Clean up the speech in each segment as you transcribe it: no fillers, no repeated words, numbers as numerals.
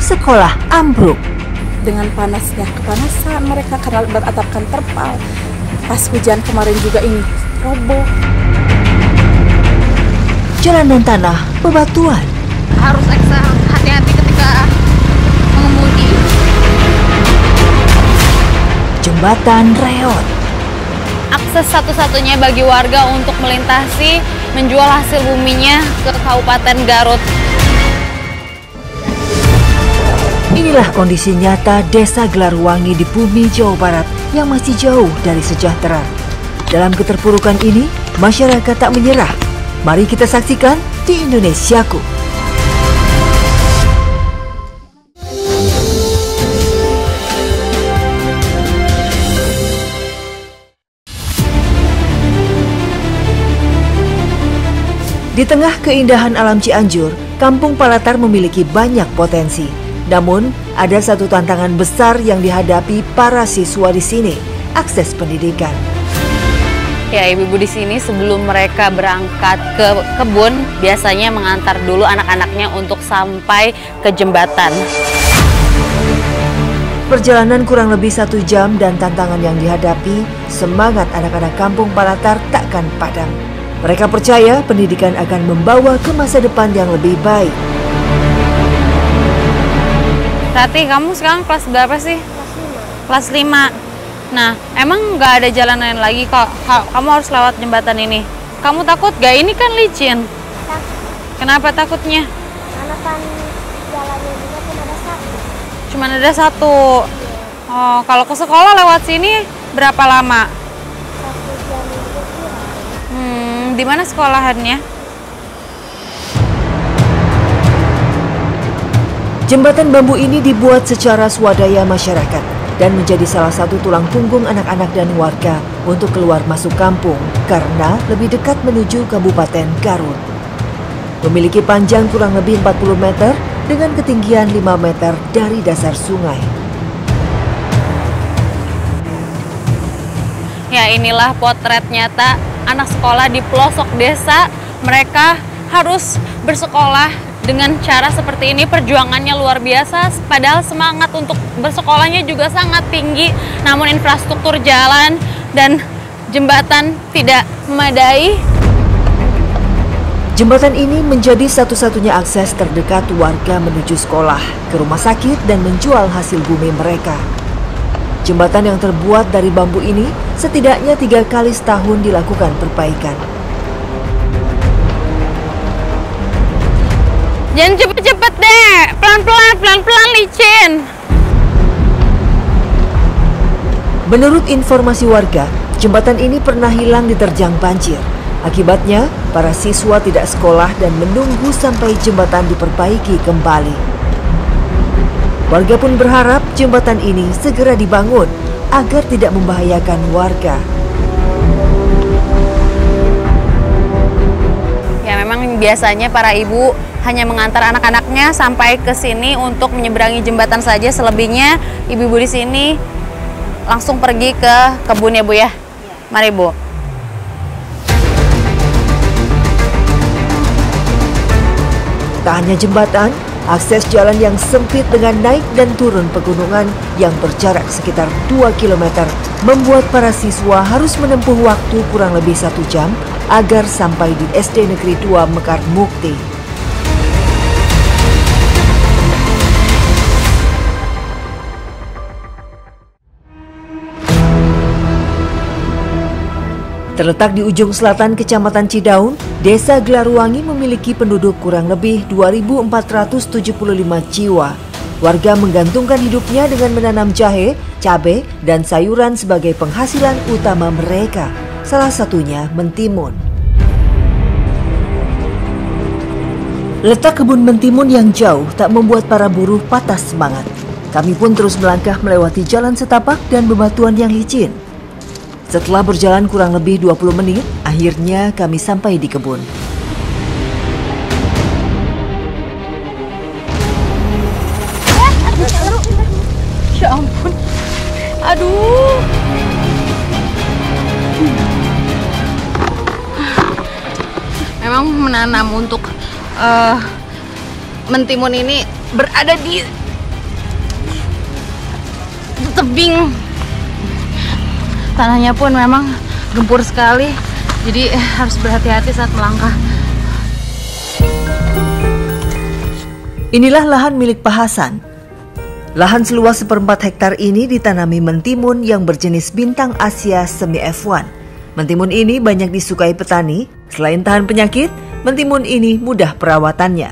sekolah ambruk. Dengan panasnya kepanasan mereka karena beratapkan terpal. Pas hujan kemarin juga ini roboh. Jalanan tanah bebatuan. Harus ekstra hati-hati ketika mengemudi. Jembatan reot. Akses satu-satunya bagi warga untuk melintasi menjual hasil buminya ke Kabupaten Garut. Inilah kondisi nyata Desa Gelarwangi di Bumi, Jawa Barat yang masih jauh dari sejahtera. Dalam keterpurukan ini, masyarakat tak menyerah. Mari kita saksikan di Indonesiaku. Di tengah keindahan alam Cianjur, Kampung Palatar memiliki banyak potensi. Namun, ada satu tantangan besar yang dihadapi para siswa di sini, akses pendidikan. Ya, ibu-ibu di sini sebelum mereka berangkat ke kebun, biasanya mengantar dulu anak-anaknya untuk sampai ke jembatan. Perjalanan kurang lebih 1 jam dan tantangan yang dihadapi, semangat anak-anak Kampung Palatar takkan padam. Mereka percaya pendidikan akan membawa ke masa depan yang lebih baik. Tati, kamu sekarang kelas berapa sih? Kelas 5. Nah, emang nggak ada jalan lain lagi kok? Kamu harus lewat jembatan ini. Kamu takut gak? Ini kan licin. Takut. Kenapa takutnya? Karena kan jalannya juga cuma ada satu. Cuma ada satu. Oh, kalau ke sekolah lewat sini berapa lama? 1 jam lebih kurang. Di mana sekolahannya? Jembatan bambu ini dibuat secara swadaya masyarakat dan menjadi salah satu tulang punggung anak-anak dan warga untuk keluar masuk kampung karena lebih dekat menuju Kabupaten Garut. Memiliki panjang kurang lebih 40 meter dengan ketinggian 5 meter dari dasar sungai. Ya, inilah potret nyata anak sekolah di pelosok desa. Mereka harus bersekolah dengan cara seperti ini. Perjuangannya luar biasa, padahal semangat untuk bersekolahnya juga sangat tinggi. Namun infrastruktur jalan dan jembatan tidak memadai. Jembatan ini menjadi satu-satunya akses terdekat warga menuju sekolah, ke rumah sakit dan menjual hasil bumi mereka. Jembatan yang terbuat dari bambu ini setidaknya 3 kali setahun dilakukan perbaikan. Jangan cepet-cepet deh, pelan-pelan licin. Menurut informasi warga, jembatan ini pernah hilang diterjang banjir. Akibatnya, para siswa tidak sekolah dan menunggu sampai jembatan diperbaiki kembali. Warga pun berharap jembatan ini segera dibangun agar tidak membahayakan warga. Ya, memang biasanya para ibu hanya mengantar anak-anaknya sampai ke sini untuk menyeberangi jembatan saja. Selebihnya ibu-ibu di sini langsung pergi ke kebun ya Bu ya. Mari Bu. Tak hanya jembatan, akses jalan yang sempit dengan naik dan turun pegunungan yang berjarak sekitar 2 km membuat para siswa harus menempuh waktu kurang lebih 1 jam agar sampai di SD Negeri 2 Mekar Mukti. Terletak di ujung selatan Kecamatan Cidaun, Desa Gelarwangi memiliki penduduk kurang lebih 2.475 jiwa. Warga menggantungkan hidupnya dengan menanam jahe, cabai, dan sayuran sebagai penghasilan utama mereka. Salah satunya mentimun. Letak kebun mentimun yang jauh tak membuat para buruh patah semangat. Kami pun terus melangkah melewati jalan setapak dan bebatuan yang licin. Setelah berjalan kurang lebih 20 menit, akhirnya kami sampai di kebun. Ya ampun. Aduh. Memang menanam untuk mentimun ini berada di tebing. Tanahnya pun memang gempur sekali, jadi harus berhati-hati saat melangkah. Inilah lahan milik Pak Hasan. Lahan seluas 1/4 hektar ini ditanami mentimun yang berjenis bintang Asia semi F1. Mentimun ini banyak disukai petani. Selain tahan penyakit, mentimun ini mudah perawatannya.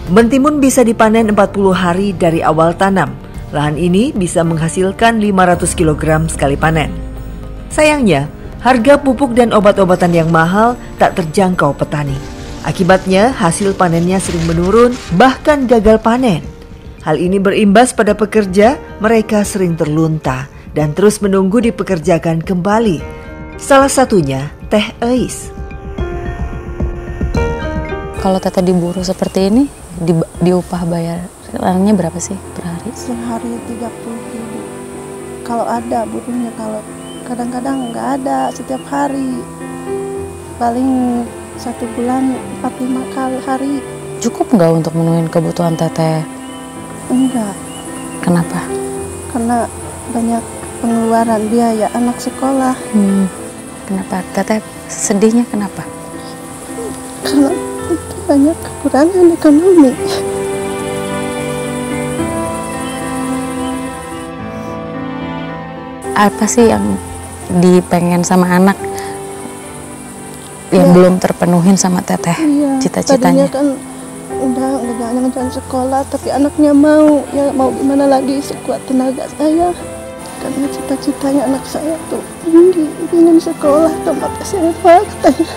Mentimun bisa dipanen 40 hari dari awal tanam. Lahan ini bisa menghasilkan 500 kg sekali panen. Sayangnya, harga pupuk dan obat-obatan yang mahal tak terjangkau petani. Akibatnya, hasil panennya sering menurun, bahkan gagal panen. Hal ini berimbas pada pekerja, mereka sering terlunta dan terus menunggu dipekerjakan kembali. Salah satunya, Teh Eis. Kalau Teteh diburu seperti ini, diupah bayarannya berapa sih per hari? Sehari 30.000. Kalau ada burunya, kalau kadang-kadang nggak ada setiap hari. Paling 1 bulan 4-5 kali hari. Cukup nggak untuk memenuhi kebutuhan Teteh? Enggak. Kenapa? Karena banyak pengeluaran biaya anak sekolah. Kenapa? Teteh sedihnya kenapa? Karena itu banyak kekurangan ekonomi. Apa sih yang dipengen sama anak yang belum terpenuhin sama Teteh? Iya, Cita-citanya? tadinya kan udah ngejalan sekolah, tapi anaknya mau, ya mau gimana lagi sekuat tenaga saya. Karena cita-citanya anak saya tuh tinggi, ingin sekolah tempat SMA katanya.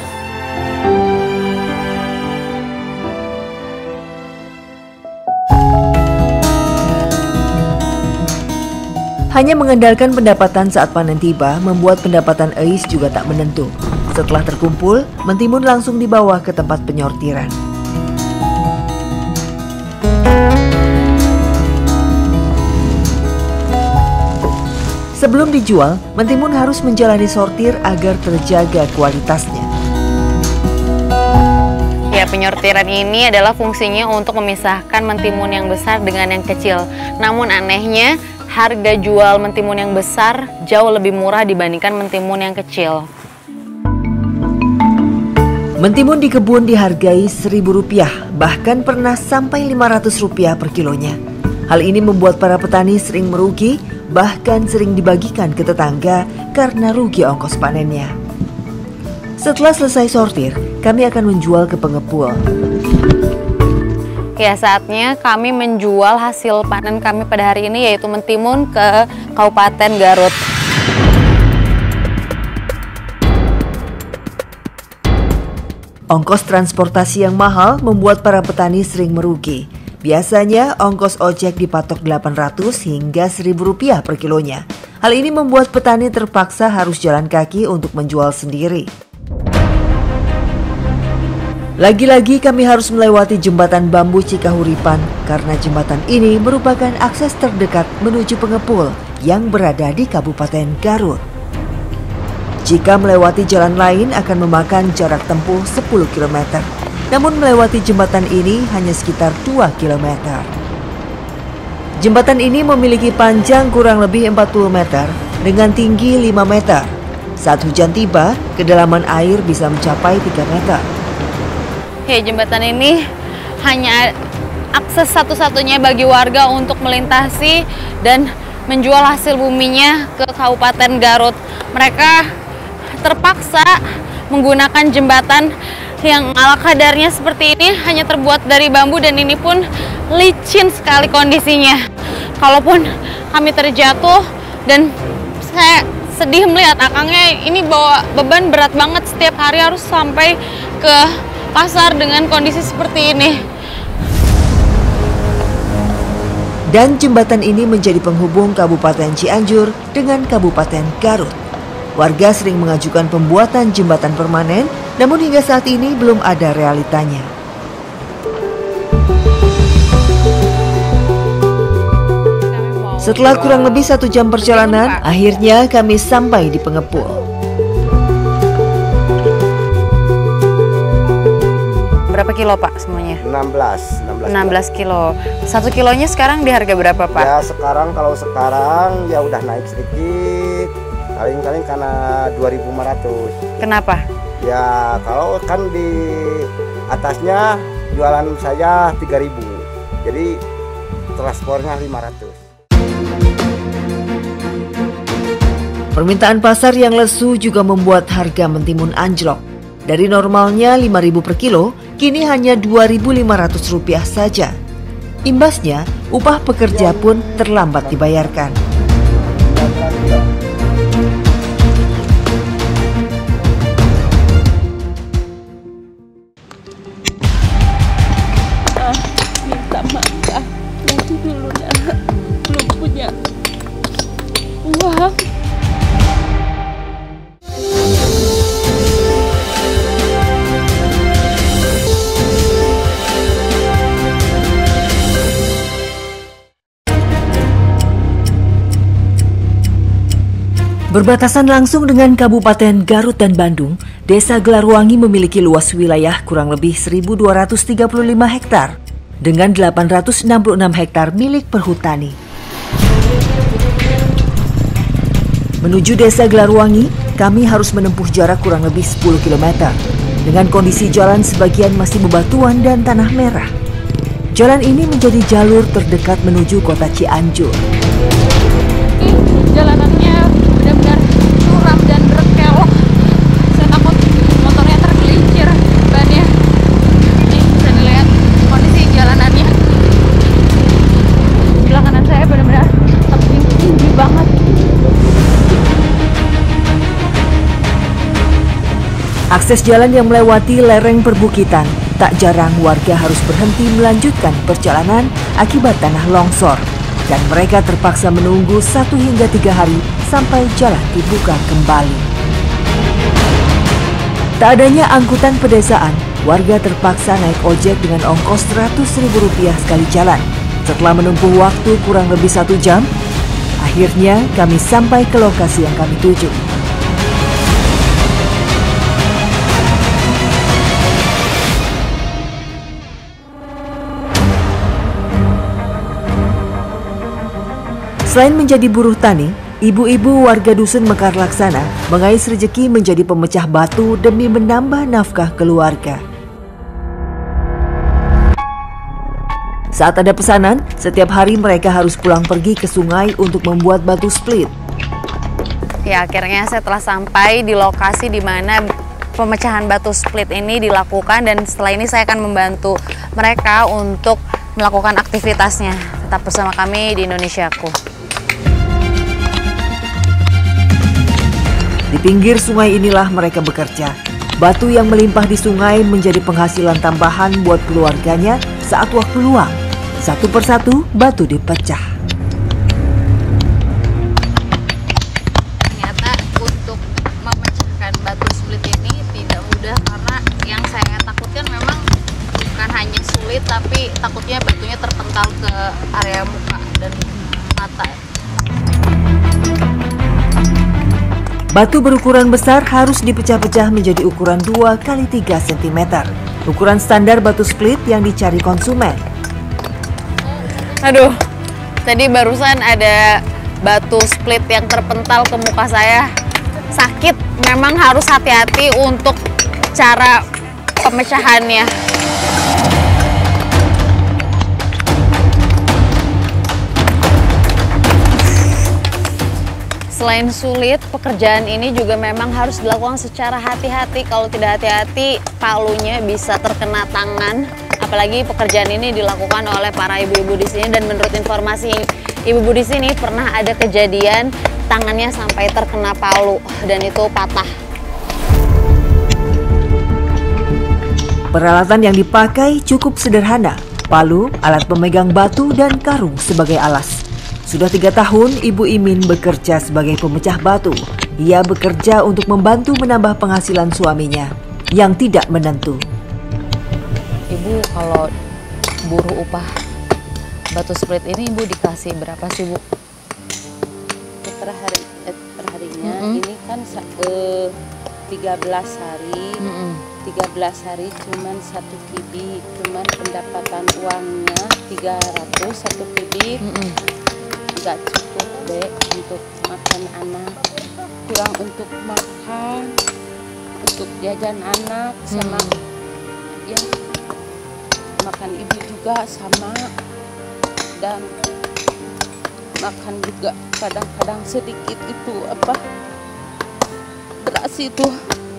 Hanya mengandalkan pendapatan saat panen tiba membuat pendapatan Eis juga tak menentu. Setelah terkumpul, mentimun langsung dibawa ke tempat penyortiran. Sebelum dijual, mentimun harus menjalani sortir agar terjaga kualitasnya. Ya, penyortiran ini adalah fungsinya untuk memisahkan mentimun yang besar dengan yang kecil. Namun anehnya, harga jual mentimun yang besar jauh lebih murah dibandingkan mentimun yang kecil. Mentimun di kebun dihargai Rp1.000, bahkan pernah sampai Rp500 per kilonya. Hal ini membuat para petani sering merugi, bahkan sering dibagikan ke tetangga karena rugi ongkos panennya. Setelah selesai sortir, kami akan menjual ke pengepul. Ya, saatnya kami menjual hasil panen kami pada hari ini, yaitu mentimun ke Kabupaten Garut. Ongkos transportasi yang mahal membuat para petani sering merugi. Biasanya ongkos ojek dipatok Rp800 hingga Rp1.000 per kilonya. Hal ini membuat petani terpaksa harus jalan kaki untuk menjual sendiri. Lagi-lagi kami harus melewati jembatan bambu Cikahuripan karena jembatan ini merupakan akses terdekat menuju pengepul yang berada di Kabupaten Garut. Jika melewati jalan lain akan memakan jarak tempuh 10 km. Namun melewati jembatan ini hanya sekitar 2 km. Jembatan ini memiliki panjang kurang lebih 40 meter dengan tinggi 5 meter. Saat hujan tiba, kedalaman air bisa mencapai 3 meter. Ya, jembatan ini hanya akses satu-satunya bagi warga untuk melintasi dan menjual hasil buminya ke Kabupaten Garut. Mereka terpaksa menggunakan jembatan yang ala kadarnya seperti ini, hanya terbuat dari bambu dan ini pun licin sekali kondisinya. Kalaupun kami terjatuh, dan saya sedih melihat akangnya ini bawa beban berat banget, setiap hari harus sampai ke pasar dengan kondisi seperti ini. Dan jembatan ini menjadi penghubung Kabupaten Cianjur dengan Kabupaten Garut. Warga sering mengajukan pembuatan jembatan permanen, namun hingga saat ini belum ada realitanya. Setelah kurang lebih 1 jam perjalanan, akhirnya kami sampai di pengepul. Berapa kilo Pak semuanya? 16 kilo. 1 kilonya sekarang di harga berapa Pak? Ya kalau sekarang ya udah naik sedikit. Paling karena 2.500. Kenapa? Ya kalau kan di atasnya jualan saya 3.000. Jadi transportnya 500. Permintaan pasar yang lesu juga membuat harga mentimun anjlok. Dari normalnya 5.000 per kilo, kini hanya Rp2.500 saja. Imbasnya, upah pekerja pun terlambat dibayarkan. Minta maaf, nanti dulu nak, belum punya uang. Berbatasan langsung dengan Kabupaten Garut dan Bandung, Desa Gelarwangi memiliki luas wilayah kurang lebih 1.235 hektar dengan 866 hektar milik perhutani. Menuju Desa Gelarwangi, kami harus menempuh jarak kurang lebih 10 km dengan kondisi jalan sebagian masih bebatuan dan tanah merah. Jalan ini menjadi jalur terdekat menuju kota Cianjur. Jalanannya benar-benar curam dan berkelok. Saya takut motornya tergelincir bannya. Ini bisa dilihat kondisi jalanannya. Sebelah kanan saya benar-benar tebing tinggi banget. Akses jalan yang melewati lereng perbukitan, tak jarang warga harus berhenti melanjutkan perjalanan akibat tanah longsor. Dan mereka terpaksa menunggu 1 hingga 3 hari sampai jalan dibuka kembali. Tak adanya angkutan pedesaan, warga terpaksa naik ojek dengan ongkos Rp100.000 sekali jalan. Setelah menempuh waktu kurang lebih 1 jam, akhirnya kami sampai ke lokasi yang kami tuju. Selain menjadi buruh tani, ibu-ibu warga dusun Mekar Laksana mengais rezeki menjadi pemecah batu demi menambah nafkah keluarga. Saat ada pesanan, setiap hari mereka harus pulang pergi ke sungai untuk membuat batu split. Ya, akhirnya saya telah sampai di lokasi di mana pemecahan batu split ini dilakukan, dan setelah ini saya akan membantu mereka untuk melakukan aktivitasnya. Tetap bersama kami di Indonesiaku. Di pinggir sungai inilah mereka bekerja. Batu yang melimpah di sungai menjadi penghasilan tambahan buat keluarganya saat waktu luang. Satu persatu batu dipecah. Ternyata untuk memecahkan batu split ini tidak mudah, karena yang saya takutkan memang bukan hanya sulit, tapi takutnya batunya terpental ke area muka dan mata. Batu berukuran besar harus dipecah-pecah menjadi ukuran 2 x 3 cm. Ukuran standar batu split yang dicari konsumen. Aduh, tadi barusan ada batu split yang terpental ke muka saya. Sakit, memang harus hati-hati untuk cara pemecahannya. Selain sulit, pekerjaan ini juga memang harus dilakukan secara hati-hati. Kalau tidak hati-hati, palunya bisa terkena tangan. Apalagi pekerjaan ini dilakukan oleh para ibu-ibu di sini, dan menurut informasi ibu-ibu di sini pernah ada kejadian tangannya sampai terkena palu dan itu patah. Peralatan yang dipakai cukup sederhana. Palu, alat pemegang batu, dan karung sebagai alas. Sudah 3 tahun Ibu Imin bekerja sebagai pemecah batu. Ia bekerja untuk membantu menambah penghasilan suaminya yang tidak menentu. Ibu, kalau buruh upah batu split ini Ibu dikasih berapa sih, Bu? Perharinya ini kan 13 hari 13 hari cuman 1 kubik, cuman pendapatan uangnya 300 1 kubik. Nggak cukup deh untuk makan anak, kurang untuk makan, untuk jajan anak sama ya makan ibu juga sama, dan makan juga kadang-kadang sedikit itu apa beras itu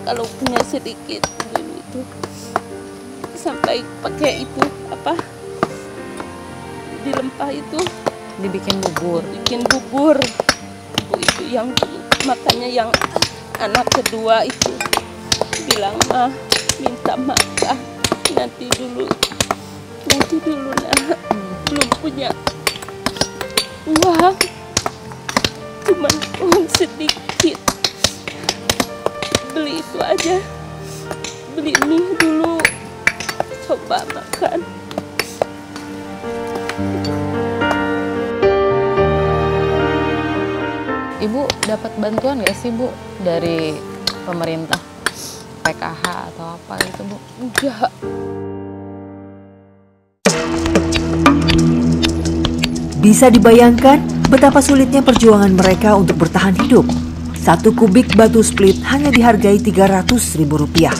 kalau punya sedikit itu sampai pakai itu apa dilempah itu Dibikin bubur. bikin bubur itu yang makanya yang anak kedua itu bilang mah minta makan nanti dulu nah belum punya uang, cuman uang sedikit, beli itu aja, beli mie dulu, coba makan. Ibu dapat bantuan nggak sih Bu dari pemerintah, PKH atau apa gitu Bu? Enggak. Bisa dibayangkan betapa sulitnya perjuangan mereka untuk bertahan hidup. 1 kubik batu split hanya dihargai Rp300.000.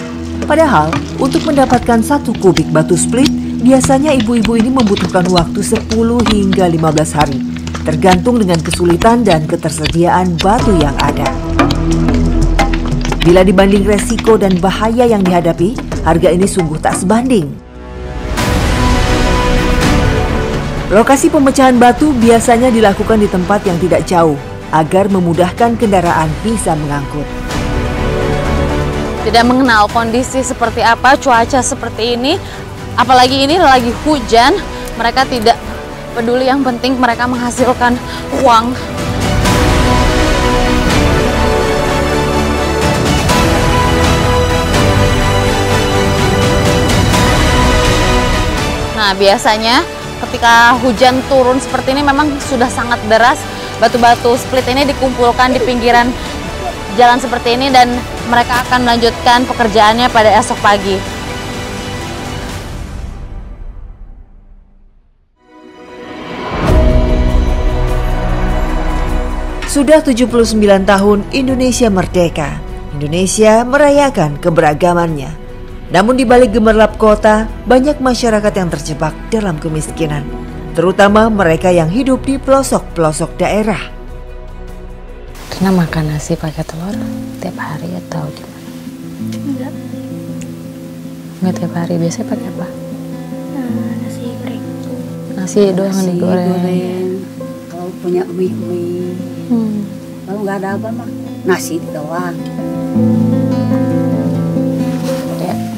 Padahal untuk mendapatkan 1 kubik batu split, biasanya ibu-ibu ini membutuhkan waktu 10 hingga 15 hari. Tergantung dengan kesulitan dan ketersediaan batu yang ada. Bila dibanding resiko dan bahaya yang dihadapi, harga ini sungguh tak sebanding. Lokasi pemecahan batu biasanya dilakukan di tempat yang tidak jauh, agar memudahkan kendaraan bisa mengangkut. Tidak mengenal kondisi seperti apa, cuaca seperti ini, apalagi ini lagi hujan, mereka tidak peduli, yang penting mereka menghasilkan uang. Nah, biasanya ketika hujan turun seperti ini memang sudah sangat deras, batu-batu split ini dikumpulkan di pinggiran jalan seperti ini dan mereka akan melanjutkan pekerjaannya pada esok pagi. Sudah 79 tahun Indonesia merdeka. Indonesia merayakan keberagamannya. Namun di balik gemerlap kota, banyak masyarakat yang terjebak dalam kemiskinan, terutama mereka yang hidup di pelosok-pelosok daerah. Karena makan nasi pakai telur tiap hari atau gimana? Enggak tiap hari, biasanya pakai apa? Nasi goreng. Nasi doang digoreng. Kalau punya mie. Kalau nggak ada apa mah nasi doang.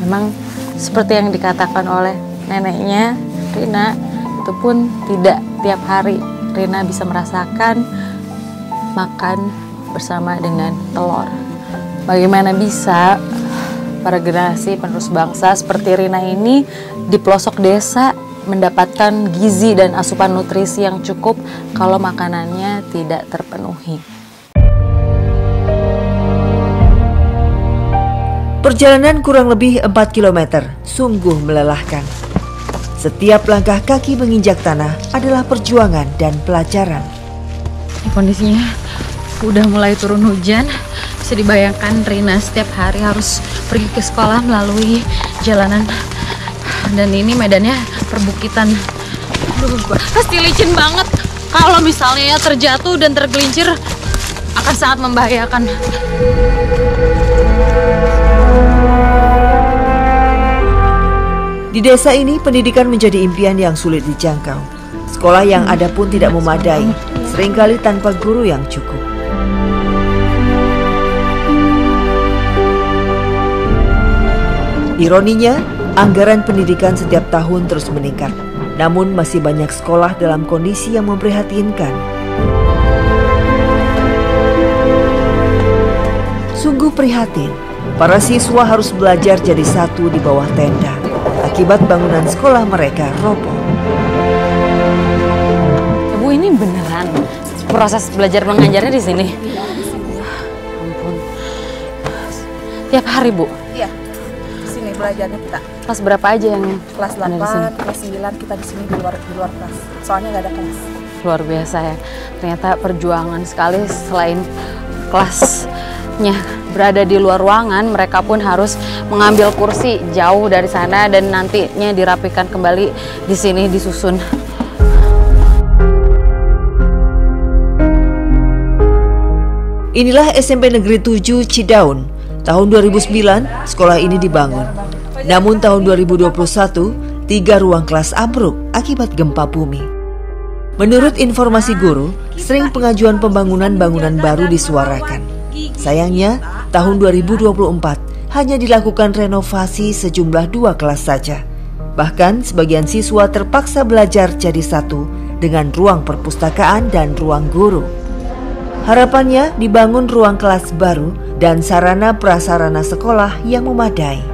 Memang seperti yang dikatakan oleh neneknya Rina, itu pun tidak tiap hari Rina bisa merasakan makan bersama dengan telur. Bagaimana bisa para generasi penerus bangsa seperti Rina ini di pelosok desa mendapatkan gizi dan asupan nutrisi yang cukup kalau makanannya tidak terpenuhi. Perjalanan kurang lebih 4 km, sungguh melelahkan. Setiap langkah kaki menginjak tanah adalah perjuangan dan pelajaran. Kondisinya udah mulai turun hujan, bisa dibayangkan Rina setiap hari harus pergi ke sekolah melalui jalanan. Dan ini medannya perbukitan. Aduh, pasti licin banget. Kalau misalnya terjatuh dan tergelincir akan sangat membahayakan. Di desa ini, pendidikan menjadi impian yang sulit dijangkau. Sekolah yang ada pun tidak memadai, seringkali tanpa guru yang cukup. Ironinya, anggaran pendidikan setiap tahun terus meningkat. Namun masih banyak sekolah dalam kondisi yang memprihatinkan. Sungguh prihatin, para siswa harus belajar jadi satu di bawah tenda akibat bangunan sekolah mereka roboh. Bu, ini beneran proses belajar mengajarnya di sini? Ampun. Tiap hari, Bu? Iya, sini belajarnya kita. Kelas berapa aja yang Kelas ada di sini? 8, kelas 9 kita di sini di luar kelas. Soalnya nggak ada kelas. Luar biasa ya. Ternyata perjuangan sekali, selain kelasnya berada di luar ruangan, mereka pun harus mengambil kursi jauh dari sana dan nantinya dirapikan kembali di sini disusun. Inilah SMP Negeri 7 Cidaun. Tahun 2009, sekolah ini dibangun. Namun tahun 2021, 3 ruang kelas ambruk akibat gempa bumi. Menurut informasi guru, sering pengajuan pembangunan bangunan baru disuarakan. Sayangnya, tahun 2024 hanya dilakukan renovasi sejumlah 2 kelas saja. Bahkan sebagian siswa terpaksa belajar jadi satu dengan ruang perpustakaan dan ruang guru. Harapannya dibangun ruang kelas baru dan sarana prasarana sekolah yang memadai.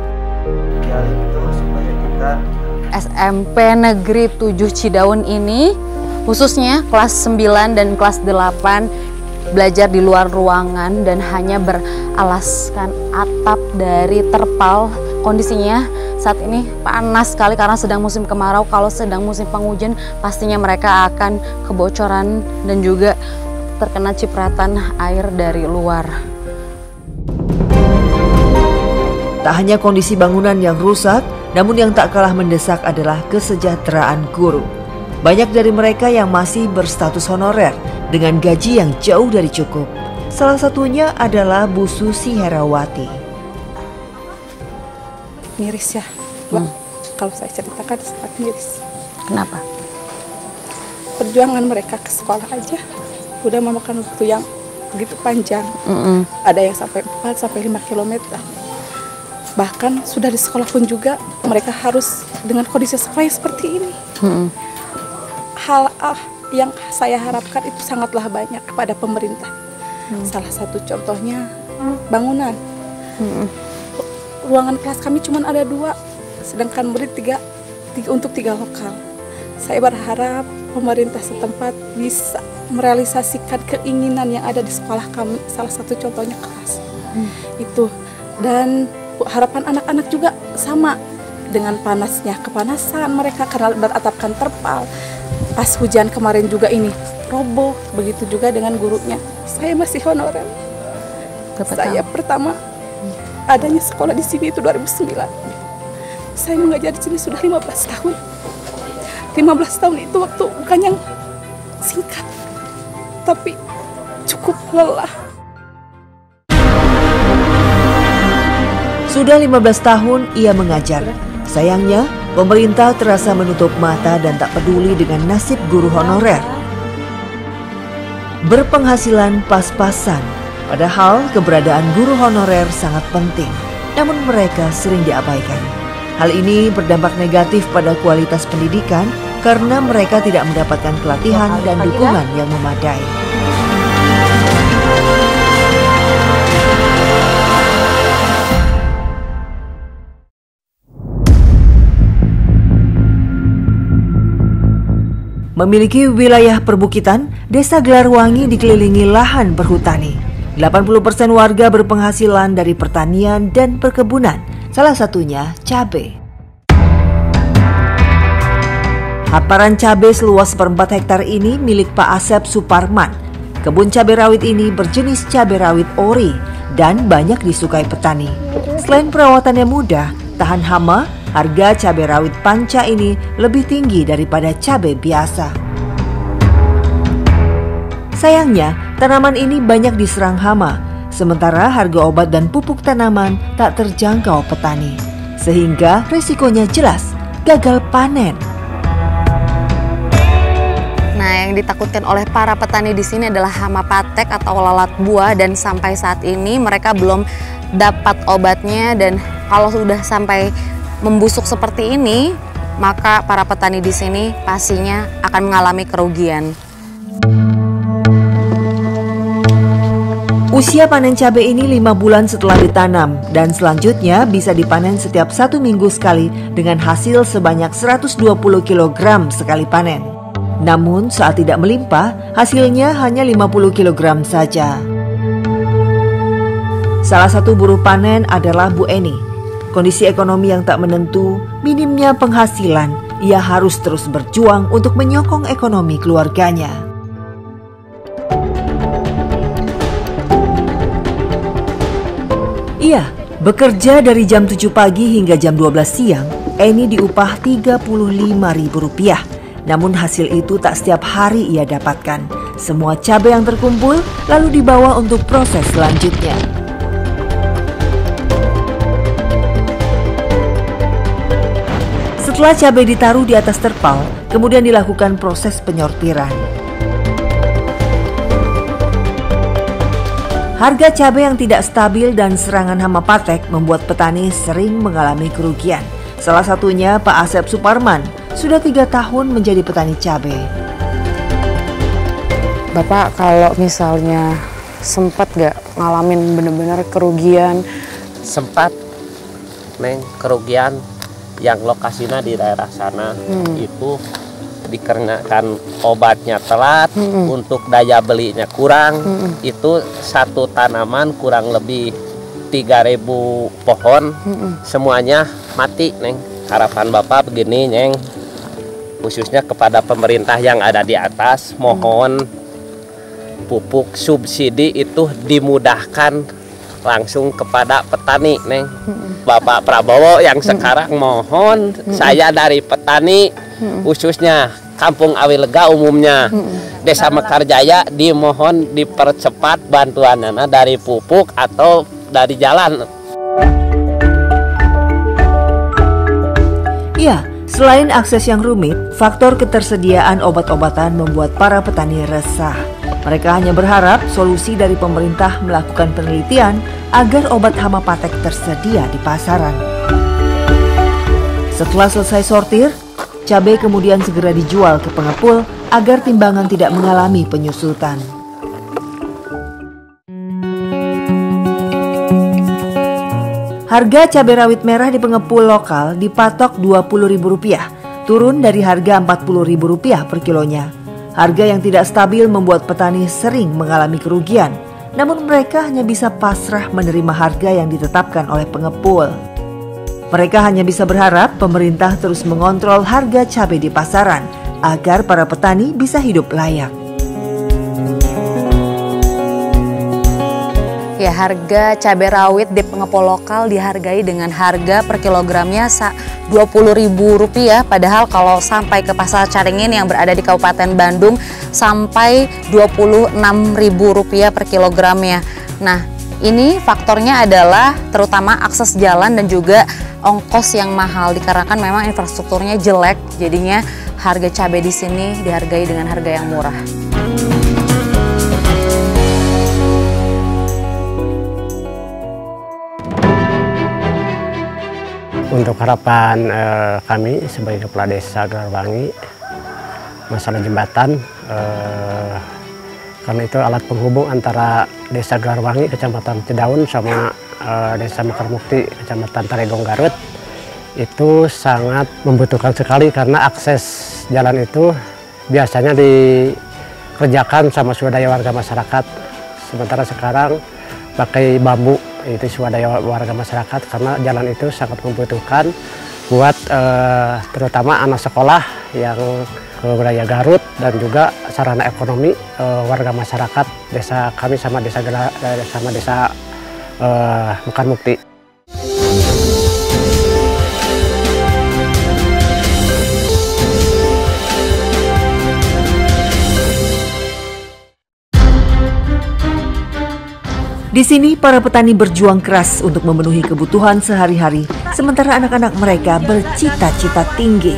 SMP Negeri 7 Cidaun ini khususnya kelas 9 dan kelas 8 belajar di luar ruangan dan hanya beralaskan atap dari terpal. Kondisinya saat ini panas sekali karena sedang musim kemarau. Kalau sedang musim penghujan pastinya mereka akan kebocoran dan juga terkena cipratan air dari luar. Tak hanya kondisi bangunan yang rusak, namun yang tak kalah mendesak adalah kesejahteraan guru. Banyak dari mereka yang masih berstatus honorer dengan gaji yang jauh dari cukup. Salah satunya adalah Bu Susi Herawati. Miris ya, Mbak. Kalau saya ceritakan sangat miris. Kenapa? Perjuangan mereka ke sekolah aja udah memakan waktu yang begitu panjang. Ada yang sampai 4-5 kilometer. Bahkan sudah di sekolah pun juga mereka harus dengan kondisi sekolah seperti ini. Hal yang saya harapkan itu sangatlah banyak kepada pemerintah. Salah satu contohnya bangunan. Ruangan kelas kami cuma ada 2, sedangkan murid 3 untuk 3 lokal. Saya berharap pemerintah setempat bisa merealisasikan keinginan yang ada di sekolah kami, salah satu contohnya kelas itu. Dan harapan anak-anak juga sama, dengan panasnya kepanasan mereka karena beratapkan terpal. Pas hujan kemarin juga ini roboh, begitu juga dengan gurunya. Saya masih honorer. Saya pertama adanya sekolah di sini itu 2009. Saya mengajar di sini sudah 15 tahun. 15 tahun itu waktu bukan yang singkat, tapi cukup lelah. Sudah 15 tahun ia mengajar. Sayangnya, pemerintah terasa menutup mata dan tak peduli dengan nasib guru honorer. Berpenghasilan pas-pasan, padahal keberadaan guru honorer sangat penting, namun mereka sering diabaikan. Hal ini berdampak negatif pada kualitas pendidikan karena mereka tidak mendapatkan pelatihan dan dukungan yang memadai. Memiliki wilayah perbukitan, Desa Gelarwangi dikelilingi lahan berhutani. 80% warga berpenghasilan dari pertanian dan perkebunan, salah satunya cabai. Hamparan cabai seluas 4 hektar ini milik Pak Asep Suparman. Kebun cabai rawit ini berjenis cabai rawit ori dan banyak disukai petani. Selain perawatannya mudah, tahan hama, harga cabai rawit panca ini lebih tinggi daripada cabai biasa. Sayangnya, tanaman ini banyak diserang hama, sementara harga obat dan pupuk tanaman tak terjangkau petani. Sehingga risikonya jelas, gagal panen. Nah, yang ditakutkan oleh para petani di sini adalah hama patek atau lalat buah, dan sampai saat ini mereka belum dapat obatnya, dan kalau sudah sampai membusuk seperti ini, maka para petani di sini pastinya akan mengalami kerugian. Usia panen cabai ini 5 bulan setelah ditanam dan selanjutnya bisa dipanen setiap 1 minggu sekali dengan hasil sebanyak 120 kg sekali panen. Namun saat tidak melimpah, hasilnya hanya 50 kg saja. Salah satu buruh panen adalah Bu Eni. kondisi ekonomi yang tak menentu, minimnya penghasilan, ia harus terus berjuang untuk menyokong ekonomi keluarganya. Ia bekerja dari jam 7 pagi hingga jam 12 siang. Eni diupah Rp35.000. Namun hasil itu tak setiap hari ia dapatkan. Semua cabai yang terkumpul lalu dibawa untuk proses selanjutnya. Setelah cabai ditaruh di atas terpal, kemudian dilakukan proses penyortiran. Harga cabai yang tidak stabil dan serangan hama patek membuat petani sering mengalami kerugian. Salah satunya Pak Asep Suparman, sudah 3 tahun menjadi petani cabai. Bapak kalau misalnya sempat gak ngalamin bener-bener kerugian? Sempat, Neng, kerugian yang lokasinya di daerah sana itu dikarenakan obatnya telat, untuk daya belinya kurang, itu satu tanaman kurang lebih 3.000 pohon, semuanya mati, Neng. Harapan Bapak begini, Neng, khususnya kepada pemerintah yang ada di atas, mohon pupuk subsidi itu dimudahkan langsung kepada petani, Neng. Bapak Prabowo yang sekarang mohon, saya dari petani, khususnya Kampung Awilega umumnya, Desa Mekarjaya, dimohon dipercepat bantuannya dari pupuk atau dari jalan. Ya, selain akses yang rumit, faktor ketersediaan obat-obatan membuat para petani resah. Mereka hanya berharap solusi dari pemerintah melakukan penelitian agar obat hama patek tersedia di pasaran. Setelah selesai sortir, cabai kemudian segera dijual ke pengepul agar timbangan tidak mengalami penyusutan. Harga cabai rawit merah di pengepul lokal dipatok Rp20.000, turun dari harga Rp40.000 per kilonya. Harga yang tidak stabil membuat petani sering mengalami kerugian, namun mereka hanya bisa pasrah menerima harga yang ditetapkan oleh pengepul. Mereka hanya bisa berharap pemerintah terus mengontrol harga cabai di pasaran agar para petani bisa hidup layak. Ya, harga cabai rawit di pengepul lokal dihargai dengan harga per kilogramnya Rp20.000, padahal kalau sampai ke pasar Caringin yang berada di Kabupaten Bandung sampai Rp26.000 per kilogramnya. Nah, ini faktornya adalah terutama akses jalan dan juga ongkos yang mahal, dikarenakan memang infrastrukturnya jelek, jadinya harga cabai di sini dihargai dengan harga yang murah. Untuk harapan kami sebagai Kepala Desa Garwangi, masalah jembatan, karena itu alat penghubung antara Desa Garwangi, Kecamatan Cidaun, sama Desa Mekarmukti, Kecamatan Taregong, Garut, itu sangat membutuhkan sekali karena akses jalan itu biasanya dikerjakan sama swadaya warga masyarakat, sementara sekarang pakai bambu. Itu swadaya warga masyarakat karena jalan itu sangat membutuhkan buat terutama anak sekolah yang ke wilayah Garut dan juga sarana ekonomi warga masyarakat desa kami sama desa Mekarmukti. Di sini para petani berjuang keras untuk memenuhi kebutuhan sehari-hari, sementara anak-anak mereka bercita-cita tinggi.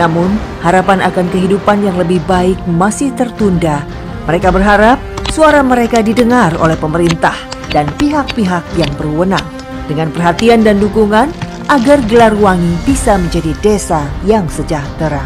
Namun, harapan akan kehidupan yang lebih baik masih tertunda. Mereka berharap suara mereka didengar oleh pemerintah dan pihak-pihak yang berwenang dengan perhatian dan dukungan agar Gelarwangi bisa menjadi desa yang sejahtera.